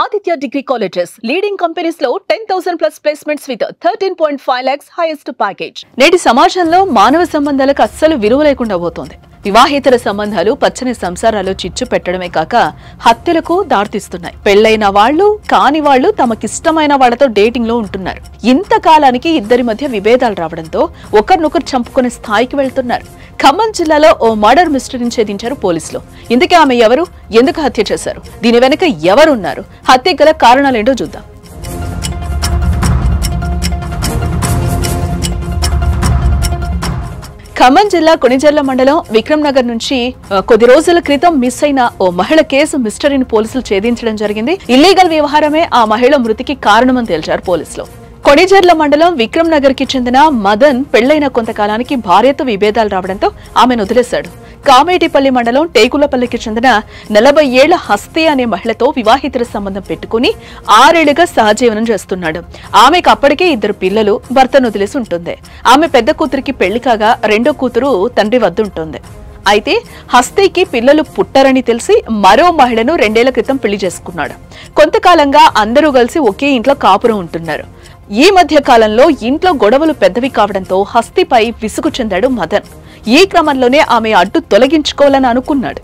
Aditya Degree Colleges, leading companies లో 10,000 plus placements with 13.5 lakhs highest package. నేటి సమాజంలో మానవ సంబంధాలకు అస్సలు విలువ లేకుండా పోతోంది. వివాహేతర సంబంధాలు పచ్చని సంసారాలు చిచ్చు పెట్టడమే కాక హత్యలకు దారితీస్తున్నాయి. పెళ్లైన వాళ్ళు కాని వాళ్ళు తమకిష్టమైన వాళ్ళతో డేటింగ్ లో ఉంటున్నారు. ఇంతకాలానికి ఇద్దరి మధ్య విభేదాలు రావడంతో ఒకరినొకరు చంపుకునే స్థాయికి వెళ్తున్నారు. ఖమ్మం జిల్లాలో ఓ మర్డర్ మిస్టరీని ఛేదించారు పోలీసులు. ఇందుకే ఆమె ఎవరు, ఎందుకు హత్య చేశారు, దీని వెనుక ఎవరున్నారు, హత్య గల కారణాలేంటో చూద్దాం. ఖమ్మం జిల్లా కొణిజర్ల మండలం విక్రమ్ నగర్ నుంచి కొద్ది రోజుల క్రితం మిస్ అయిన ఓ మహిళ కేసు మిస్టరీని పోలీసులు ఛేదించడం జరిగింది. ఇల్లీగల్ వ్యవహారమే ఆ మహిళ మృతికి కారణమని తేల్చారు పోలీసులు. కొణిజర్ల మండలం విక్రమ్ నగర్ కి చెందిన మదన్ పెళ్లైన కొంతకాలానికి భార్యతో విభేదాలు రావడంతో ఆమెను వదిలేశాడు. కామేటిపల్లి మండలం టేకులపల్లికి చెందిన 40 ఏళ్ల హస్తి అనే మహిళతో వివాహితర సంబంధం పెట్టుకుని 6 ఏళ్లుగా సహజీవనం చేస్తున్నాడు. ఆమెకు అప్పటికే 2 పిల్లలు, భర్తను వదిలేసి ఉంటుంది. ఆమె పెద్ద కూతురికి పెళ్లి కాగా రెండో కూతురు తండ్రి వద్ద ఉంటుంది. అయితే హస్తికి పిల్లలు పుట్టరని తెలిసి మరో మహిళను 2 ఏళ్ల క్రితం పెళ్లి చేసుకున్నాడు. కొంతకాలంగా అందరూ కలిసి ఒకే ఇంట్లో కాపురం ఉంటున్నారు. ఈ మధ్య కాలంలో ఇంట్లో గొడవలు పెద్దవి కావడంతో హస్తిపై విసుగు చెందాడు మదన్. ఈ క్రమంలోనే ఆమె అడ్డు తొలగించుకోవాలని అనుకున్నాడు.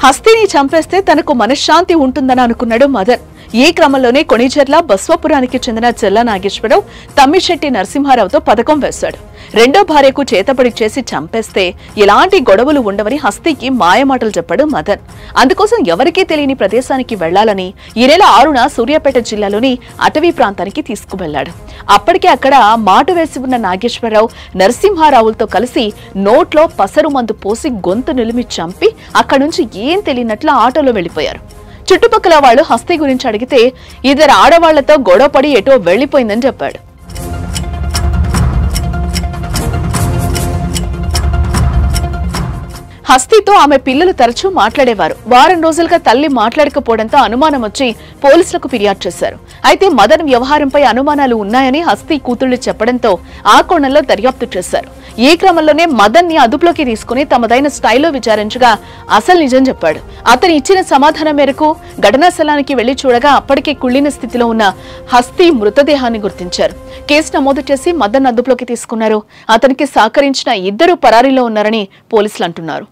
హస్తిని చంపేస్తే తనకు మనశ్శాంతి ఉంటుందని అనుకున్నాడు మదన్. ఈ క్రమంలోనే కొణిజర్ల బస్వపురానికి చెందిన చెల్ల నాగేశ్వరరావు తమ్మిశెట్టి నరసింహారావుతో పథకం వేశాడు. రెండో భార్యకు చేతపడి చేసి చంపేస్తే ఎలాంటి గొడవలు ఉండవని హస్తికి మాయమాటలు చెప్పాడు మదన్. అందుకోసం ఎవరికీ తెలియని ప్రదేశానికి వెళ్లాలని ఈ నెల 6న సూర్యాపేట జిల్లాలోని అటవీ ప్రాంతానికి తీసుకువెళ్లాడు. అప్పటికే అక్కడ మాటు వేసి ఉన్న నాగేశ్వరరావు నరసింహారావులతో కలిసి నోట్లో పసరు మందు పోసి గొంతు నిలిమి చంపి అక్కడి నుంచి ఏం తెలియనట్లు ఆటోలో వెళ్లిపోయారు. చుట్టుపక్కల వాళ్లు హస్తి గురించి అడిగితే 2 ఆడవాళ్లతో గొడవపడి ఎటో వెళ్లిపోయిందని చెప్పాడు. హస్తితో ఆమె పిల్లలు తరచూ మాట్లాడేవారు. వారం రోజులుగా తల్లి మాట్లాడకపోవడంతో అనుమానం వచ్చి పోలీసులకు ఫిర్యాదు చేశారు. అయితే మదన్ వ్యవహారంపై అనుమానాలు ఉన్నాయని హస్తి కూతుళ్లు చెప్పడంతో ఆ కోణంలో దర్యాప్తు చేశారు. ఈ క్రమంలోనే మదన్ ని అదుపులోకి తీసుకుని తమదైన స్టైల్లో విచారించగా అసలు నిజం చెప్పాడు. అతను ఇచ్చిన సమాధానం మేరకు ఘటనా స్థలానికి వెళ్లి చూడగా అప్పటికే కుళ్లిన స్థితిలో ఉన్న హస్తి మృతదేహాన్ని గుర్తించారు. కేసు నమోదు చేసి మదన్ అదుపులోకి తీసుకున్నారు. అతనికి సహకరించిన 2 పరారీలో ఉన్నారని పోలీసులు అంటున్నారు.